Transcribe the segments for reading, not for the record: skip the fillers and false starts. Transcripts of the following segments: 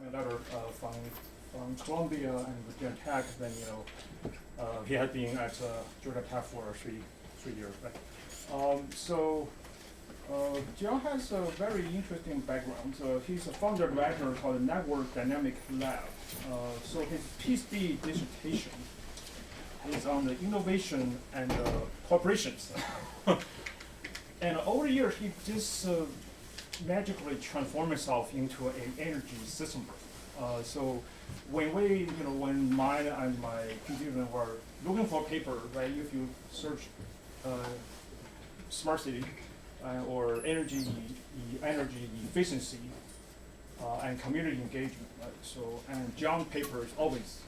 a letter from Columbia and Virginia Tech. Then he had been at Georgia Tech for three years. Right? John has a very interesting background. He's a founder director called the Network Dynamic Lab. So his PhD dissertation is on the innovation and corporations. And over the years, he just magically transformed himself into an energy system person. So when mine and my computer were looking for a paper, right? If you search smart city or energy efficiency and community engagement, right? So and John paper is always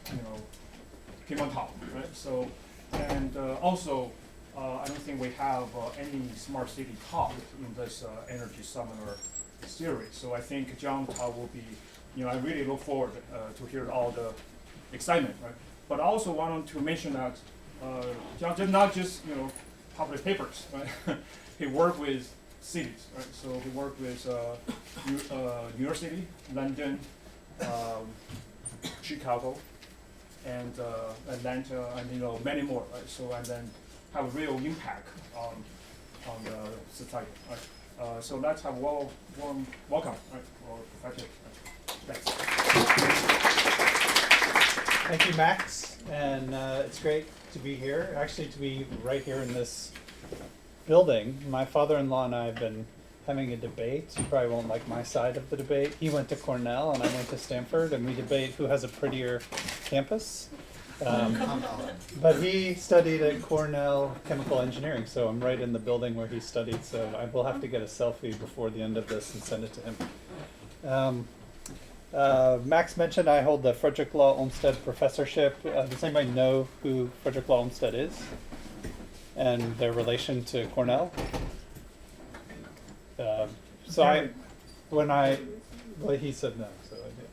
came on top, right? So and also. I don't think we have any smart city talk in this energy seminar series. So I think John talk will be, I really look forward to hear all the excitement, right? But I also wanted to mention that John did not just, publish papers, right? He worked with cities, right? So he worked with New York City, London, Chicago, and Atlanta, and many more, right? So and then have a real impact on the society. Right? So let's have warm welcome, right, for Professor. Right? Thanks. Thank you, Max, and it's great to be here. Actually, to be right here in this building. My father-in-law and I have been having a debate. You probably won't like my side of the debate. He went to Cornell, and I went to Stanford, and we debate who has a prettier campus. But he studied at Cornell Chemical Engineering, so I'm right in the building where he studied, so I will have to get a selfie before the end of this and send it to him. Max mentioned I hold the Frederick Law Olmsted Professorship. Does anybody know who Frederick Law Olmsted is and their relation to Cornell? He said no, so I did.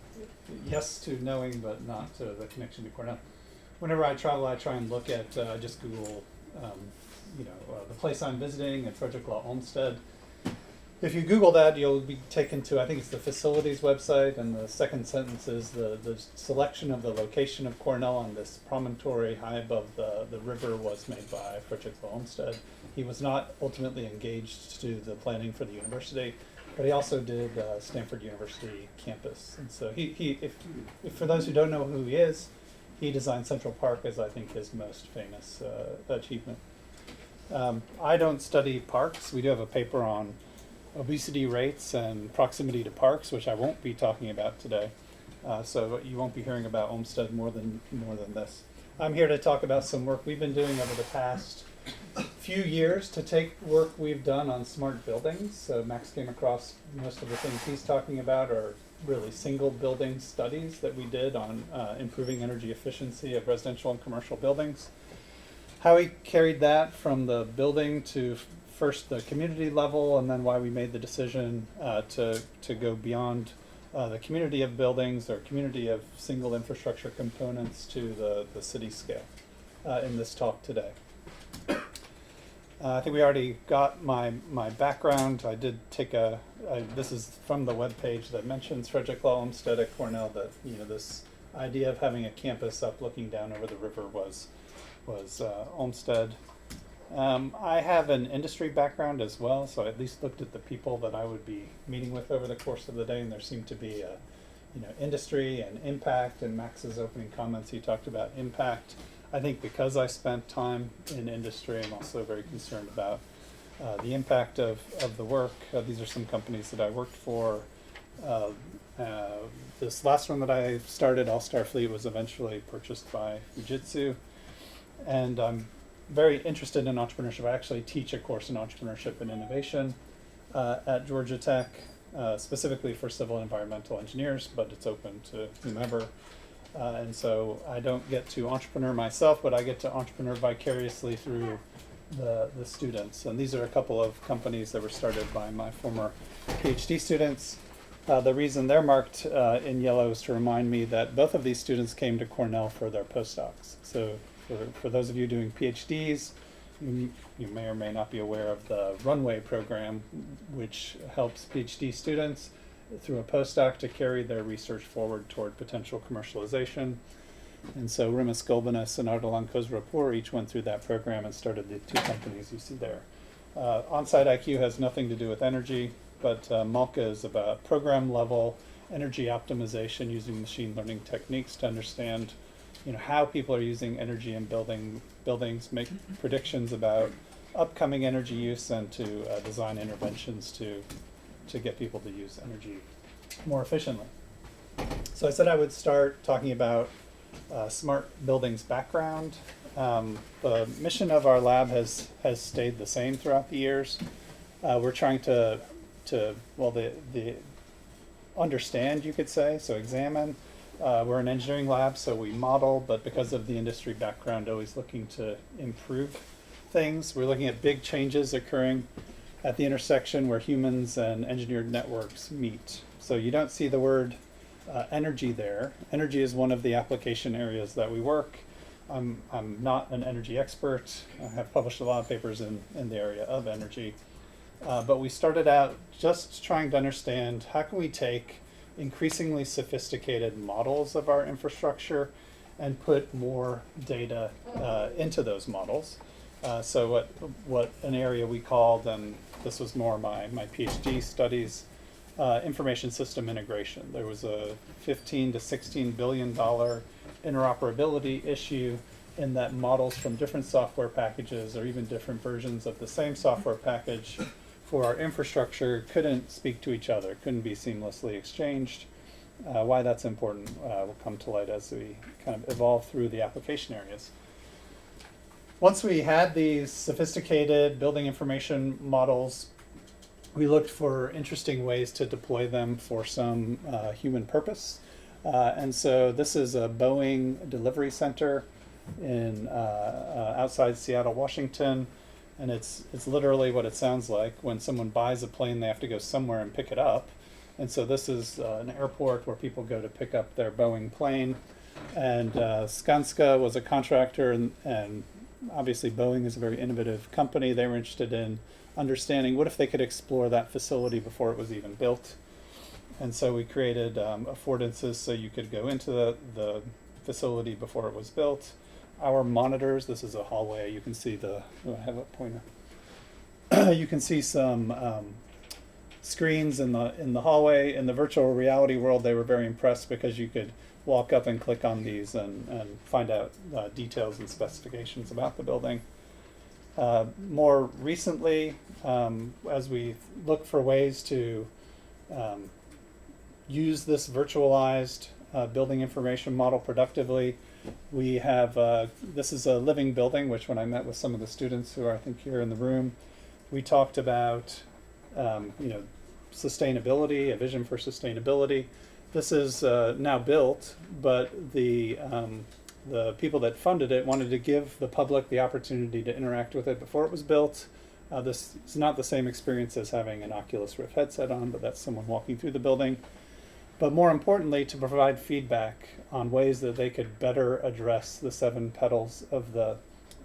Yes to knowing, but not to the connection to Cornell. Whenever I travel, I try and look at, just Google, the place I'm visiting at Frederick Law Olmsted. If you Google that, you'll be taken to, I think it's the facilities website, and the second sentence is the selection of the location of Cornell on this promontory high above the river was made by Frederick Law Olmsted. He was not ultimately engaged to the planning for the university, but he also did Stanford University campus. And so if for those who don't know who he is, he designed Central Park as I think his most famous achievement. I don't study parks. We do have a paper on obesity rates and proximity to parks, which I won't be talking about today. So you won't be hearing about Olmsted more than this. I'm here to talk about some work we've been doing over the past few years to take work we've done on smart buildings. So Max came across most of the things he's talking about are really single building studies that we did on improving energy efficiency of residential and commercial buildings. How we carried that from the building to first the community level, and then why we made the decision to go beyond the community of buildings or community of single infrastructure components to the city scale in this talk today. I think we already got my background. I did take this is from the webpage that mentions Frederick Law Olmsted at Cornell, that this idea of having a campus up looking down over the river was Olmsted. I have an industry background as well, so I at least looked at the people that I would be meeting with over the course of the day, and there seemed to be industry and impact. In Max's opening comments, he talked about impact. I think because I spent time in industry, I'm also very concerned about the impact of the work. These are some companies that I worked for. This last one that I started, All Star Fleet, was eventually purchased by Fujitsu. And I'm very interested in entrepreneurship. I actually teach a course in entrepreneurship and innovation at Georgia Tech, specifically for civil and environmental engineers, but it's open to whomever. And so I don't get to entrepreneur myself, but I get to entrepreneur vicariously through the students. And these are a couple of companies that were started by my former PhD students. The reason they're marked in yellow is to remind me that both of these students came to Cornell for their postdocs. So for those of you doing PhDs, you may or may not be aware of the Runway program, which helps PhD students through a postdoc to carry their research forward toward potential commercialization. And so Rimas Golbanis and Ardalan Kozrapur each went through that program and started the 2 companies you see there. On-site IQ has nothing to do with energy, but Malka is about program level energy optimization using machine learning techniques to understand, how people are using energy in buildings, make predictions about upcoming energy use, and to design interventions to get people to use energy more efficiently. So I said I would start talking about smart buildings background. The mission of our lab has stayed the same throughout the years. We're trying to understand, you could say, so examine. We're an engineering lab, so we model, but because of the industry background, always looking to improve things. We're looking at big changes occurring at the intersection where humans and engineered networks meet. So you don't see the word energy there. Energy is one of the application areas that we work. I'm not an energy expert. I have published a lot of papers in the area of energy. But we started out just trying to understand how can we take increasingly sophisticated models of our infrastructure and put more data into those models. So what an area we called, and this was more my PhD studies, information system integration. There was a $15 to $16 billion interoperability issue in that models from different software packages or even different versions of the same software package for our infrastructure couldn't speak to each other, couldn't be seamlessly exchanged. Why that's important will come to light as we kind of evolve through the application areas. Once we had these sophisticated building information models, we looked for interesting ways to deploy them for some human purpose. And so this is a Boeing delivery center in outside Seattle, Washington. And it's literally what it sounds like. When someone buys a plane, they have to go somewhere and pick it up. And so this is an airport where people go to pick up their Boeing plane. And Skanska was a contractor, and obviously Boeing is a very innovative company. They were interested in understanding what if they could explore that facility before it was even built. And so we created affordances so you could go into the facility before it was built. Our monitors, this is a hallway, you can see I have a pointer. You can see some screens in the hallway. In the virtual reality world, they were very impressed because you could walk up and click on these and find out details and specifications about the building. More recently, as we look for ways to use this virtualized building information model productively, we have, this is a living building, which when I met with some of the students who are, I think, here in the room, we talked about, sustainability, a vision for sustainability. This is now built, but the people that funded it wanted to give the public the opportunity to interact with it before it was built. This is not the same experience as having an Oculus Rift headset on, but that's someone walking through the building. But more importantly, to provide feedback on ways that they could better address the 7 petals of the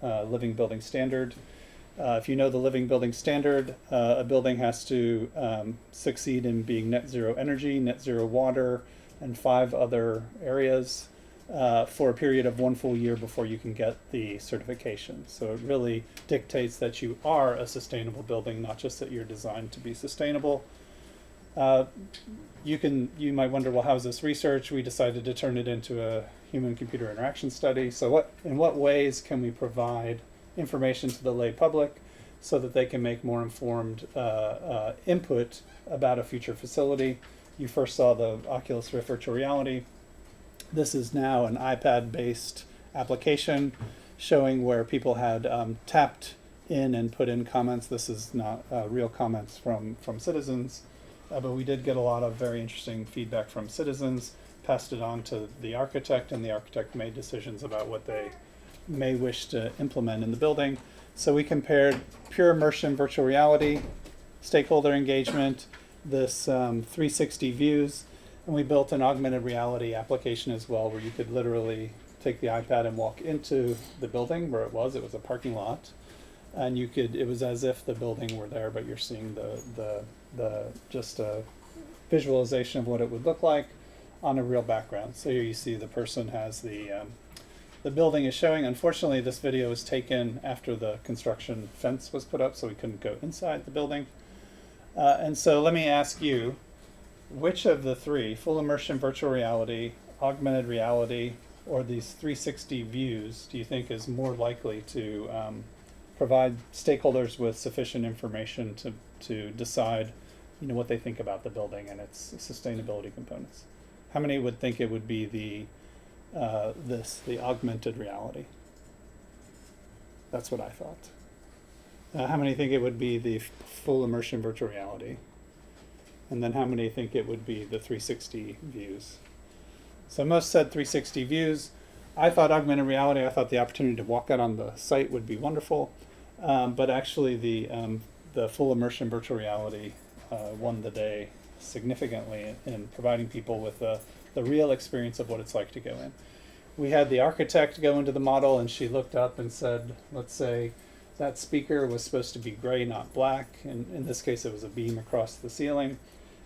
living building standard. If you know the living building standard, a building has to succeed in being net zero energy, net zero water, and 5 other areas for a period of 1 full year before you can get the certification. So it really dictates that you are a sustainable building, not just that you're designed to be sustainable. You might wonder, well, how is this research? We decided to turn it into a human-computer interaction study. So in what ways can we provide information to the lay public so that they can make more informed input about a future facility? You first saw the Oculus Rift virtual reality. This is now an iPad-based application showing where people had tapped in and put in comments. This is not real comments from citizens. But we did get a lot of very interesting feedback from citizens, passed it on to the architect, and the architect made decisions about what they may wish to implement in the building. So we compared pure immersion virtual reality, stakeholder engagement, this 360 views, and we built an augmented reality application as well, where you could literally take the iPad and walk into the building where it was a parking lot. And it was as if the building were there, but you're seeing just a visualization of what it would look like on a real background. So here you see the person has the building is showing. Unfortunately, this video was taken after the construction fence was put up, so we couldn't go inside the building. And so let me ask you, which of the three, full immersion virtual reality, augmented reality, or these 360 views, do you think is more likely to provide stakeholders with sufficient information to decide, what they think about the building and its sustainability components? How many would think it would be the augmented reality? That's what I thought. How many think it would be the full immersion virtual reality? And then how many think it would be the 360 views? So most said 360 views. I thought augmented reality, I thought the opportunity to walk out on the site would be wonderful. But actually the full immersion virtual reality won the day significantly in providing people with the real experience of what it's like to go in. We had the architect go into the model, and she looked up and said, let's say that speaker was supposed to be gray, not black. And in this case, it was a beam across the ceiling.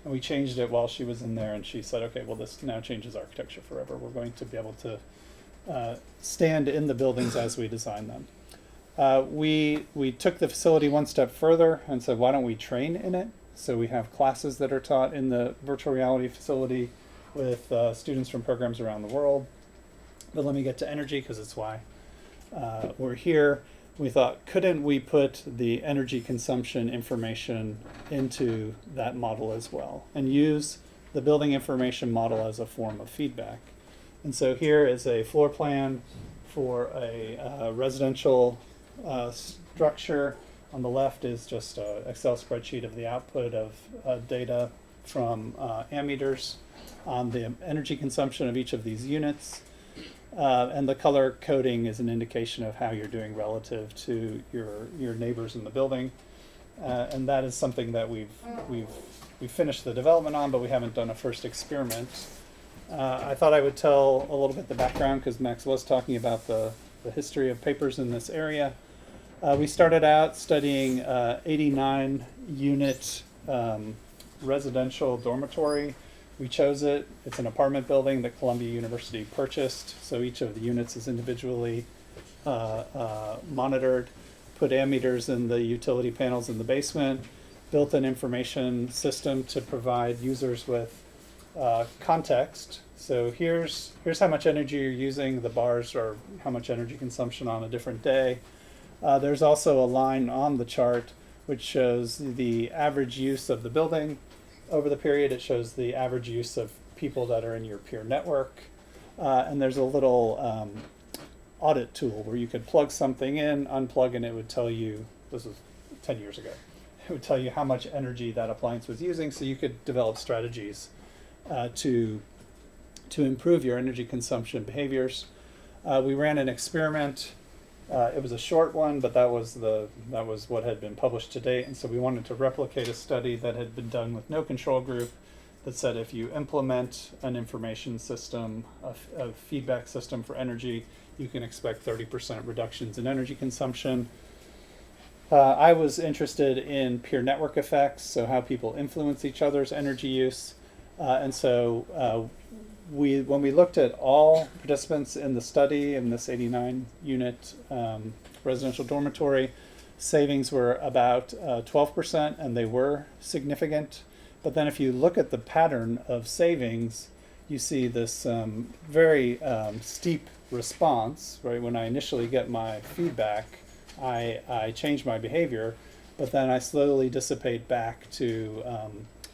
And we changed it while she was in there, and she said, okay, well, this now changes architecture forever. We're going to be able to stand in the buildings as we design them. We took the facility one step further and said, why don't we train in it? So we have classes that are taught in the virtual reality facility with students from programs around the world. But let me get to energy, because it's why we're here. We thought, couldn't we put the energy consumption information into that model as well and use the building information model as a form of feedback? And so here is a floor plan for a residential structure. On the left is just an Excel spreadsheet of the output of data from ammeters on the energy consumption of each of these units. And the color coding is an indication of how you're doing relative to your neighbors in the building. And that is something that we've finished the development on, but we haven't done a first experiment. I thought I would tell a little bit the background, because Max was talking about the history of papers in this area. We started out studying 89 unit residential dormitory. We chose it. It's an apartment building that Columbia University purchased. So each of the units is individually monitored, put ammeters in the utility panels in the basement, built an information system to provide users with context. So here's how much energy you're using. The bars are how much energy consumption on a different day. There's also a line on the chart which shows the average use of the building. Over the period, it shows the average use of people that are in your peer network. And there's a little audit tool where you could plug something in, unplug, and it would tell you, this was 10 years ago, it would tell you how much energy that appliance was using, so you could develop strategies to improve your energy consumption behaviors. We ran an experiment. It was a short one, but that was what had been published to date, and so we wanted to replicate a study that had been done with no control group that said if you implement an information system, a feedback system for energy, you can expect 30% reductions in energy consumption. I was interested in peer network effects, so how people influence each other's energy use, and so when we looked at all participants in the study in this 89 unit residential dormitory, savings were about 12%, and they were significant. But then if you look at the pattern of savings, you see this very steep response, right? When I initially get my feedback, I change my behavior, but then I slowly dissipate back to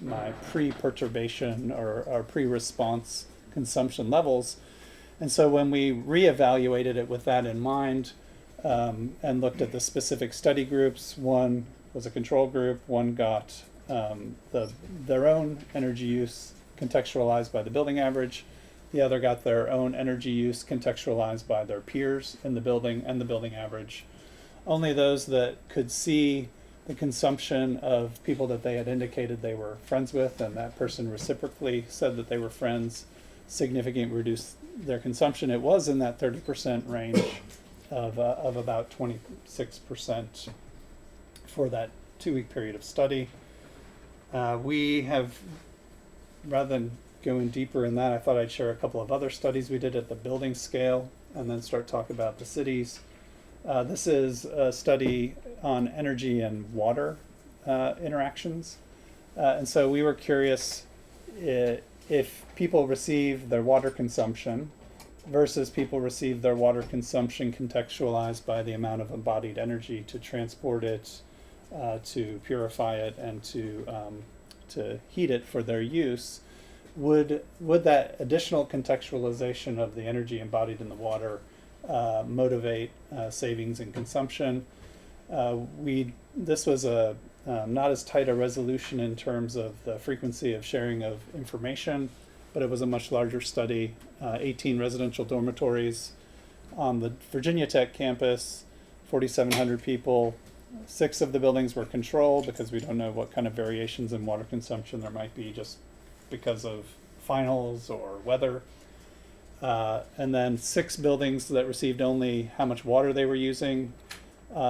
my pre-perturbation or pre-response consumption levels. And so when we reevaluated it with that in mind and looked at the specific study groups, one was a control group, one got their own energy use contextualized by the building average, the other got their own energy use contextualized by their peers in the building and the building average. Only those that could see the consumption of people that they had indicated they were friends with, and that person reciprocally said that they were friends, significantly reduced their consumption. It was in that 30% range of about 26% for that 2-week period of study. We have rather than going deeper in that, I thought I'd share a couple of other studies we did at the building scale and then start talking about the cities. This is a study on energy and water interactions. And so we were curious if people receive their water consumption versus people receive their water consumption contextualized by the amount of embodied energy to transport it, to purify it, and to heat it for their use. Would that additional contextualization of the energy embodied in the water motivate savings in consumption? This was a not as tight a resolution in terms of the frequency of sharing of information, but it was a much larger study, 18 residential dormitories on the Virginia Tech campus, 4,700 people. 6 of the buildings were controlled because we don't know what kind of variations in water consumption there might be just because of finals or weather. And then 6 buildings that received only how much water they were using,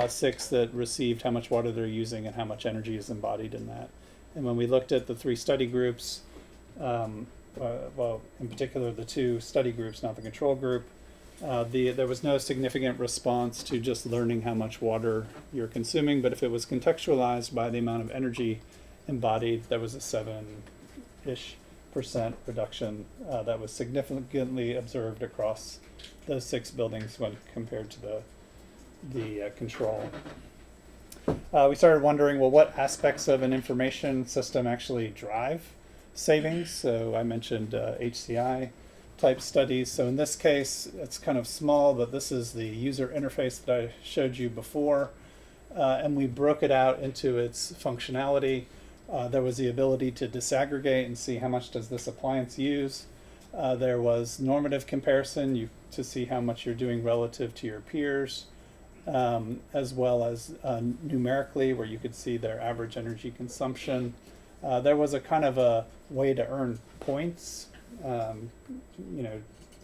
6 that received how much water they're using and how much energy is embodied in that. And when we looked at the 3 study groups, well, in particular the 2 study groups, not the control group, there was no significant response to just learning how much water you're consuming, but if it was contextualized by the amount of energy embodied, there was a 7-ish% reduction that was significantly observed across those 6 buildings when compared to the control. We started wondering, well, what aspects of an information system actually drive savings? So I mentioned HCI type studies. So in this case, it's kind of small, but this is the user interface that I showed you before. And we broke it out into its functionality. There was the ability to disaggregate and see how much does this appliance use. There was normative comparison to see how much you're doing relative to your peers, as well as numerically where you could see their average energy consumption. There was a kind of a way to earn points, that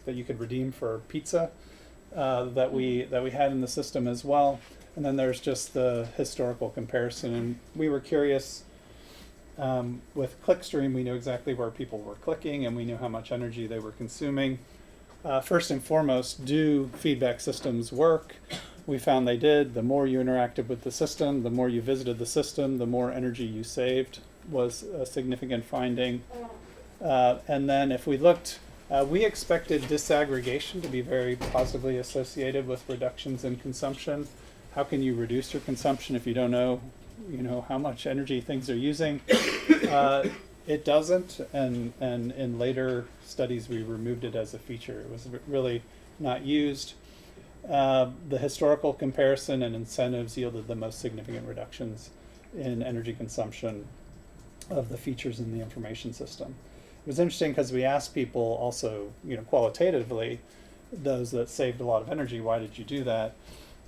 you could redeem for pizza that we had in the system as well. And then there's just the historical comparison. And we were curious, with Clickstream, we knew exactly where people were clicking and we knew how much energy they were consuming. First and foremost, do feedback systems work? We found they did. The more you interacted with the system, the more you visited the system, the more energy you saved was a significant finding. And then if we looked, we expected disaggregation to be very positively associated with reductions in consumption. How can you reduce your consumption if you don't know, how much energy things are using? It doesn't, and in later studies we removed it as a feature. It was really not used. The historical comparison and incentives yielded the most significant reductions in energy consumption of the features in the information system. It was interesting because we asked people also, qualitatively, those that saved a lot of energy, why did you do that?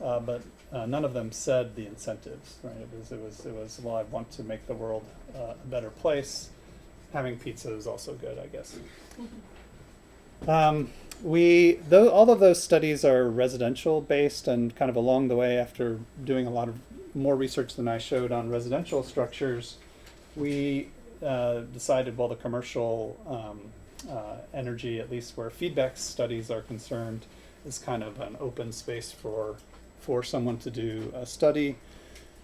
But none of them said the incentives, right? It was well, I want to make the world a better place. Having pizza is also good, I guess. All of those studies are residential based, and kind of along the way, after doing a lot of more research than I showed on residential structures, we decided, well, the commercial energy, at least where feedback studies are concerned, is kind of an open space for someone to do a study.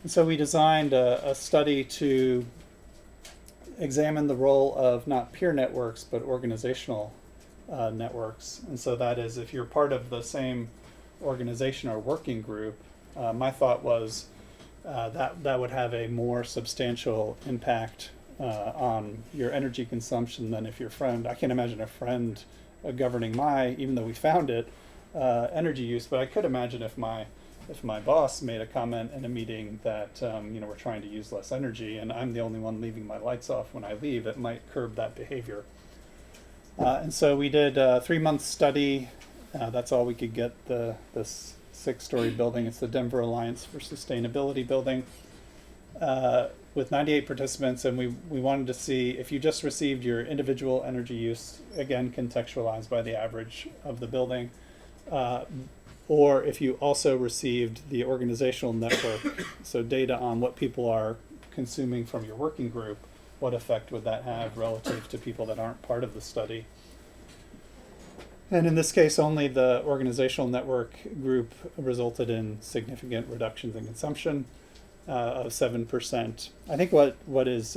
And so we designed a study to examine the role of not peer networks, but organizational networks. And so that is, if you're part of the same organization or working group, my thought was that would have a more substantial impact on your energy consumption than if your friend, I can't imagine a friend governing even though we found it, energy use, but I could imagine if my boss made a comment in a meeting that we're trying to use less energy and I'm the only one leaving my lights off when I leave, it might curb that behavior. And so we did a 3-month study. That's all we could get this 6-story building. It's the Denver Alliance for Sustainability building with 98 participants. And we wanted to see if you just received your individual energy use, again, contextualized by the average of the building, or if you also received the organizational network, so data on what people are consuming from your working group, what effect would that have relative to people that aren't part of the study. And in this case, only the organizational network group resulted in significant reductions in consumption of 7%. I think what is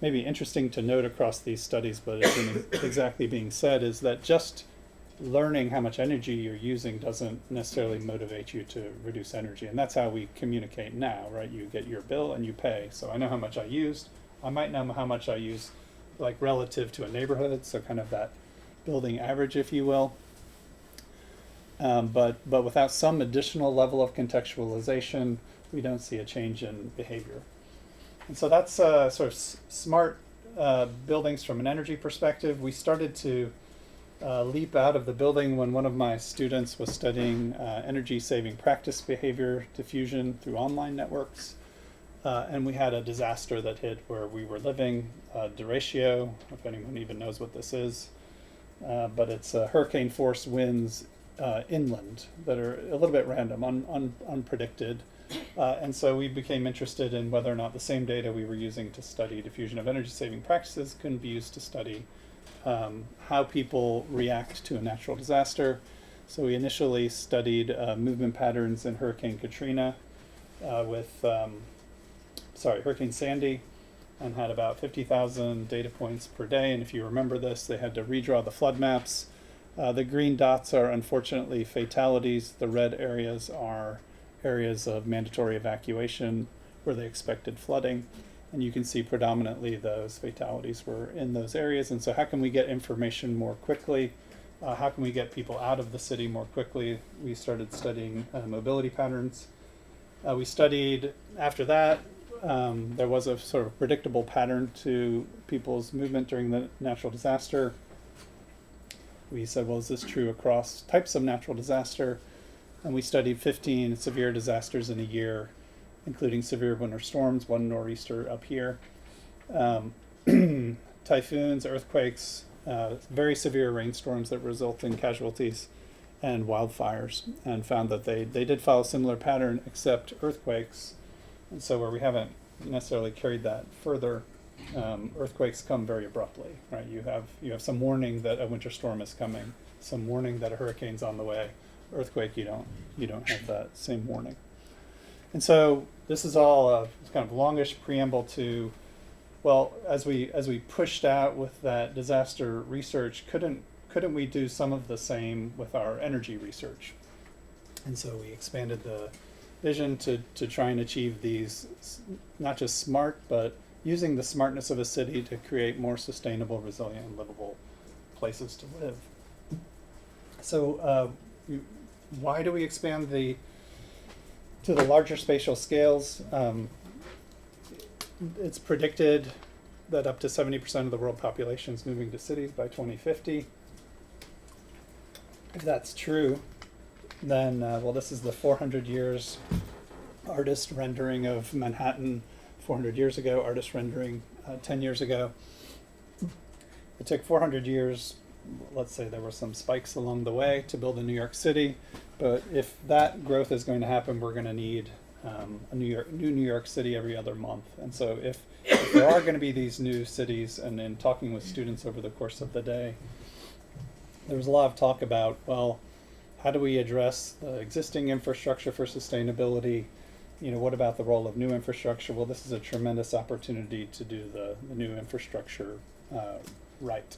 maybe interesting to note across these studies, but isn't exactly being said, is that just learning how much energy you're using doesn't necessarily motivate you to reduce energy. And that's how we communicate now, right? You get your bill and you pay. So I know how much I used. I might know how much I use, like relative to a neighborhood, so kind of that building average, if you will. But without some additional level of contextualization, we don't see a change in behavior. And so that's sort of smart buildings from an energy perspective. We started to leap out of the building when one of my students was studying energy saving practice behavior diffusion through online networks. And we had a disaster that hit where we were living, derecho, if anyone even knows what this is. But it's hurricane force winds inland that are a little bit random, unpredicted. And so we became interested in whether or not the same data we were using to study diffusion of energy saving practices can be used to study how people react to a natural disaster. So we initially studied movement patterns in Hurricane Katrina Hurricane Sandy, and had about 50,000 data points per day. And if you remember this, they had to redraw the flood maps. The green dots are unfortunately fatalities. The red areas are areas of mandatory evacuation where they expected flooding. And you can see predominantly those fatalities were in those areas. And so how can we get information more quickly? How can we get people out of the city more quickly? We started studying mobility patterns. We studied, after that, there was a sort of predictable pattern to people's movement during the natural disaster. We said, well, is this true across types of natural disaster? And we studied 15 severe disasters in a year, including severe winter storms, one nor'easter up here, typhoons, earthquakes, very severe rainstorms that result in casualties, and wildfires, and found that they did follow a similar pattern, except earthquakes. And so where we haven't necessarily carried that further, earthquakes come very abruptly, right? You have some warning that a winter storm is coming, some warning that a hurricane's on the way. Earthquake, you don't have that same warning. And so this is all a kind of longish preamble to, well, as we pushed out with that disaster research, couldn't we do some of the same with our energy research? And so we expanded the vision to try and achieve these, not just smart, but using the smartness of a city to create more sustainable, resilient, and livable places to live. So why do we expand to the larger spatial scales? It's predicted that up to 70% of the world population is moving to cities by 2050. If that's true, then, well, this is the 400 years artist rendering of Manhattan 400 years ago, artist rendering 10 years ago. It took 400 years, let's say there were some spikes along the way, to build a New York City, but if that growth is going to happen, we're going to need a new New York City every other month. And so if there are going to be these new cities, and in talking with students over the course of the day, there was a lot of talk about, well, how do we address the existing infrastructure for sustainability? What about the role of new infrastructure? Well, this is a tremendous opportunity to do the new infrastructure right.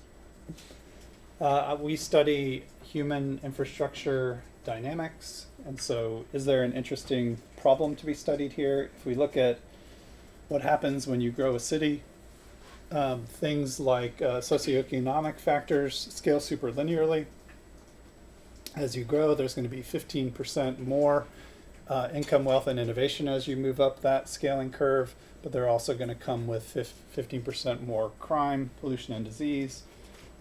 We study human infrastructure dynamics, and so is there an interesting problem to be studied here? If we look at what happens when you grow a city, things like socioeconomic factors scale superlinearly. As you grow, there's going to be 15% more income, wealth, and innovation as you move up that scaling curve, but they're also going to come with 15% more crime, pollution, and disease.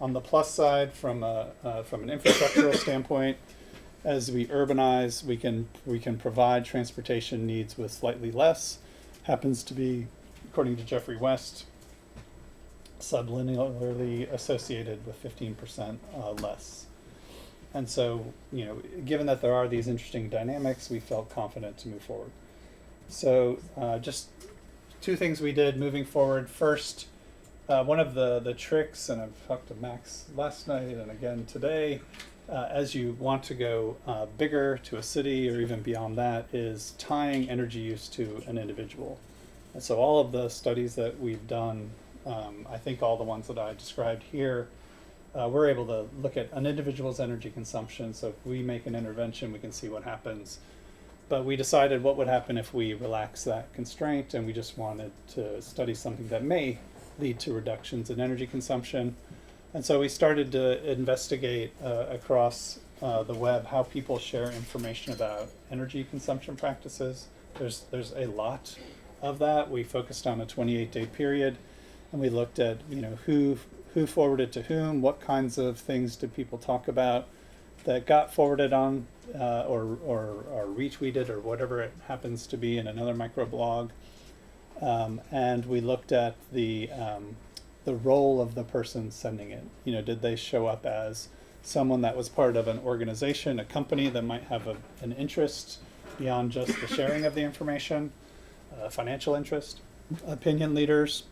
On the plus side, from an infrastructural standpoint, as we urbanize, we can provide transportation needs with slightly less. Happens to be, according to Jeffrey West, sublinearly associated with 15% less. And so, given that there are these interesting dynamics, we felt confident to move forward. So just two things we did moving forward. First, one of the tricks, and I've talked to Max last night and again today, as you want to go bigger to a city or even beyond that, is tying energy use to an individual. And so all of the studies that we've done, I think all the ones that I described here, we're able to look at an individual's energy consumption. So if we make an intervention, we can see what happens. But we decided what would happen if we relax that constraint, and we just wanted to study something that may lead to reductions in energy consumption. And so we started to investigate across the web how people share information about energy consumption practices. There's a lot of that. We focused on a 28-day period, and we looked at who forwarded to whom, what kinds of things did people talk about that got forwarded on or retweeted or whatever it happens to be in another microblog. And we looked at the role of the person sending it. Did they show up as someone that was part of an organization, a company that might have an interest beyond just the sharing of the information, financial interest, opinion leaders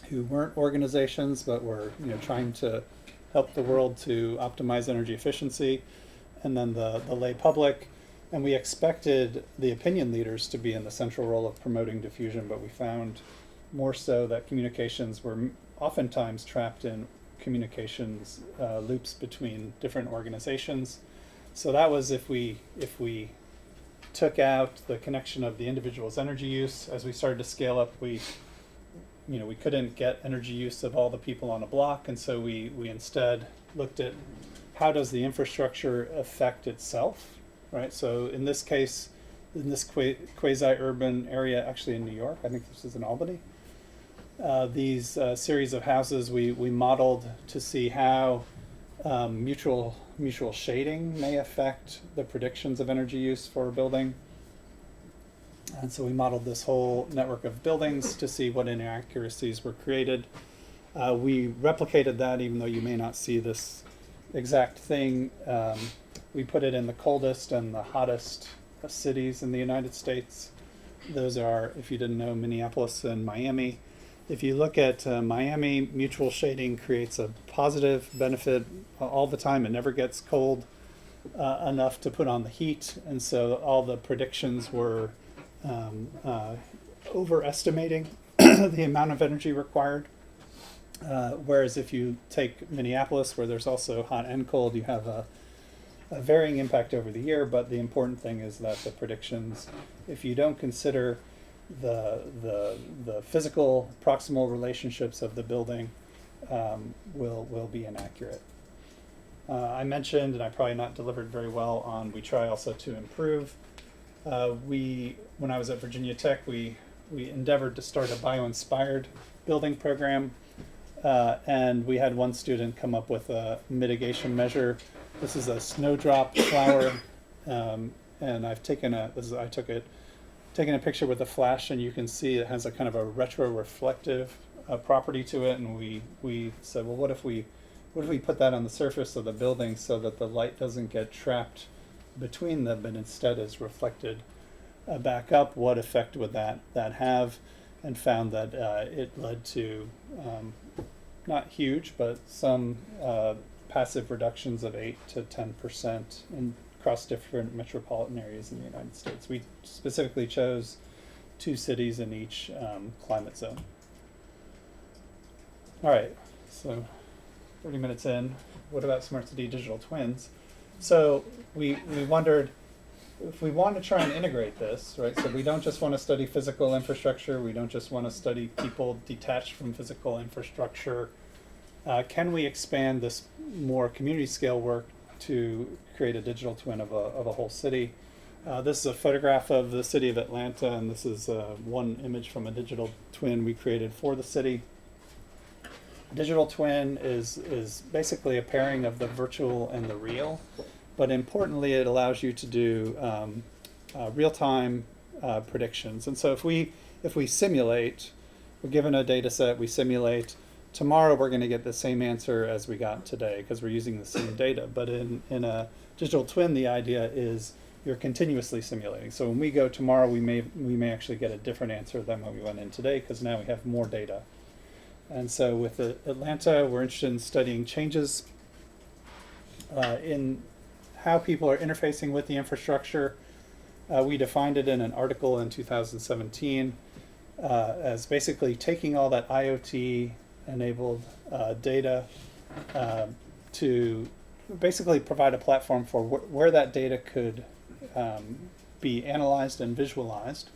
who weren't organizations but were trying to help the world to optimize energy efficiency, and then the lay public. And we expected the opinion leaders to be in the central role of promoting diffusion, but we found more so that communications were oftentimes trapped in communications loops between different organizations. So that was if we took out the connection of the individual's energy use. As we started to scale up, we couldn't get energy use of all the people on a block, and so we instead looked at how does the infrastructure affect itself, right? So in this case, in this quasi-urban area, actually in New York, I think this is in Albany, these series of houses we modeled to see how mutual shading may affect the predictions of energy use for a building. And so we modeled this whole network of buildings to see what inaccuracies were created. We replicated that, even though you may not see this exact thing. We put it in the coldest and the hottest cities in the United States. Those are, if you didn't know, Minneapolis and Miami. If you look at Miami, mutual shading creates a positive benefit all the time. It never gets cold enough to put on the heat. And so all the predictions were overestimating the amount of energy required. Whereas if you take Minneapolis, where there's also hot and cold, you have a varying impact over the year. But the important thing is that the predictions, if you don't consider the physical proximal relationships of the building, will be inaccurate. I mentioned, and I probably not delivered very well on, we try also to improve. When I was at Virginia Tech, we endeavored to start a bio-inspired building program, and we had one student come up with a mitigation measure. This is a Snowdrop Flower, and I've taken a picture with a flash, and you can see it has a kind of a retro-reflective property to it. And we said, well, what if we put that on the surface of the building so that the light doesn't get trapped between them, but instead is reflected back up? What effect would that have? And found that it led to not huge, but some passive reductions of 8 to 10% across different metropolitan areas in the United States. We specifically chose 2 cities in each climate zone. All right, so 30 minutes in, what about smart city digital twins? So we wondered if we want to try and integrate this, right? So we don't just want to study physical infrastructure. We don't just want to study people detached from physical infrastructure. Can we expand this more community scale work to create a digital twin of a whole city? This is a photograph of the city of Atlanta, and this is one image from a digital twin we created for the city. Digital twin is basically a pairing of the virtual and the real, but importantly, it allows you to do real-time predictions. And so if we simulate, we're given a data set, we simulate. Tomorrow we're going to get the same answer as we got today because we're using the same data. But in a digital twin, the idea is you're continuously simulating. So when we go tomorrow, we may actually get a different answer than when we went in today, because now we have more data. And so with Atlanta, we're interested in studying changes in how people are interfacing with the infrastructure. We defined it in an article in 2017 as basically taking all that IoT-enabled data to basically provide a platform for where that data could be analyzed and visualized.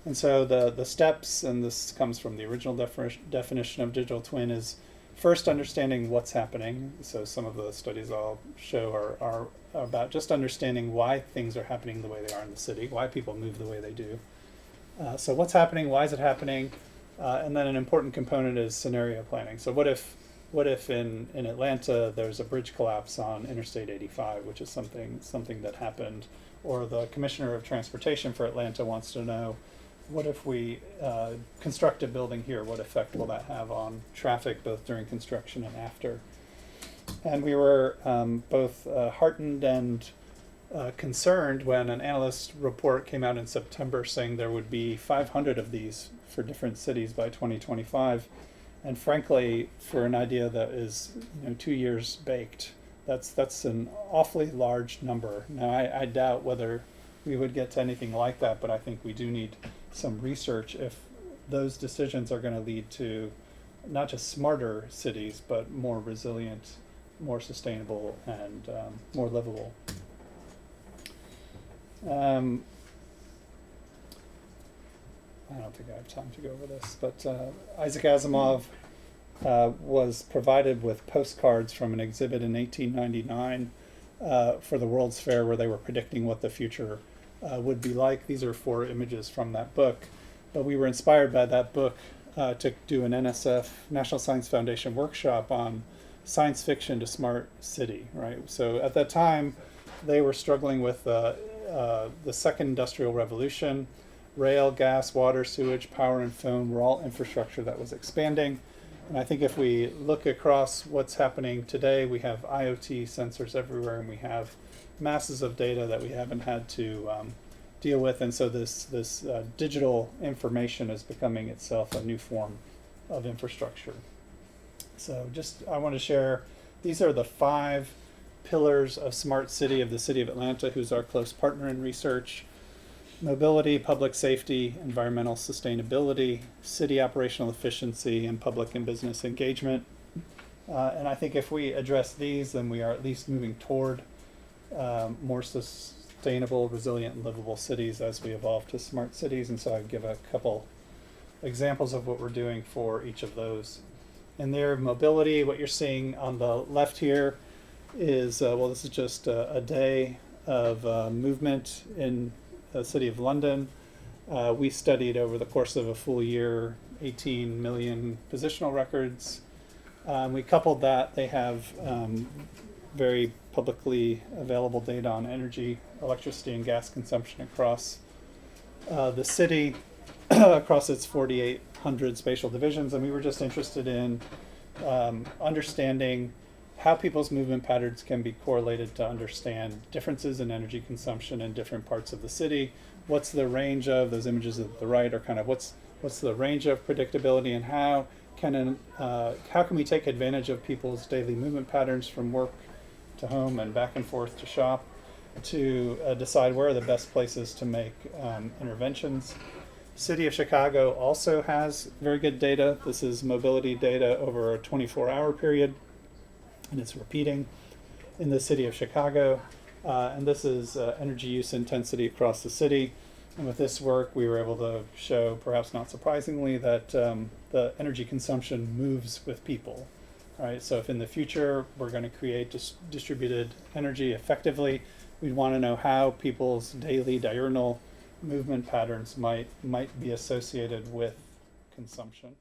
And so the steps, and this comes from the original definition of digital twin, is first understanding what's happening. So some of the studies I'll show are about just understanding why things are happening the way they are in the city, why people move the way they do. So what's happening, why is it happening? And then an important component is scenario planning. So what if in Atlanta there's a bridge collapse on Interstate 85, which is something that happened, or the Commissioner of Transportation for Atlanta wants to know, what if we construct a building here? What effect will that have on traffic, both during construction and after? And we were both heartened and concerned when an analyst report came out in September saying there would be 500 of these for different cities by 2025. And frankly, for an idea that is 2 years baked, that's an awfully large number. Now, I doubt whether we would get to anything like that, but I think we do need some research if those decisions are going to lead to not just smarter cities, but more resilient, more sustainable, and more livable. I don't think I have time to go over this, but Isaac Asimov was provided with postcards from an exhibit in 1899 for the World's Fair, where they were predicting what the future would be like. These are 4 images from that book, but we were inspired by that book to do an NSF, National Science Foundation workshop on science fiction to smart city, right? So at that time, they were struggling with the second industrial revolution. Rail, gas, water, sewage, power, and phone were all infrastructure that was expanding. And I think if we look across what's happening today, we have IoT sensors everywhere, and we have masses of data that we haven't had to deal with. And so this digital information is becoming itself a new form of infrastructure. So I want to share, these are the 5 pillars of smart city of the City of Atlanta, who's our close partner in research: mobility, public safety, environmental sustainability, city operational efficiency, and public and business engagement. And I think if we address these, then we are at least moving toward more sustainable, resilient, and livable cities as we evolve to smart cities. And so I'd give a couple examples of what we're doing for each of those. In their mobility, what you're seeing on the left here is, this is just a day of movement in the City of London. We studied over the course of a full year 18 million positional records. We coupled that. They have very publicly available data on energy, electricity, and gas consumption across the city, across its 4,800 spatial divisions. And we were just interested in understanding how people's movement patterns can be correlated to understand differences in energy consumption in different parts of the city. What's the range of, those images at the right are kind of what's the range of predictability, and how can we take advantage of people's daily movement patterns from work to home and back and forth to shop to decide where are the best places to make interventions. City of Chicago also has very good data. This is mobility data over a 24-hour period, and it's repeating in the City of Chicago. And this is energy use intensity across the city. And with this work, we were able to show, perhaps not surprisingly, that the energy consumption moves with people. All right, so if in the future we're going to create distributed energy effectively, we'd want to know how people's daily diurnal movement patterns might be associated with consumption.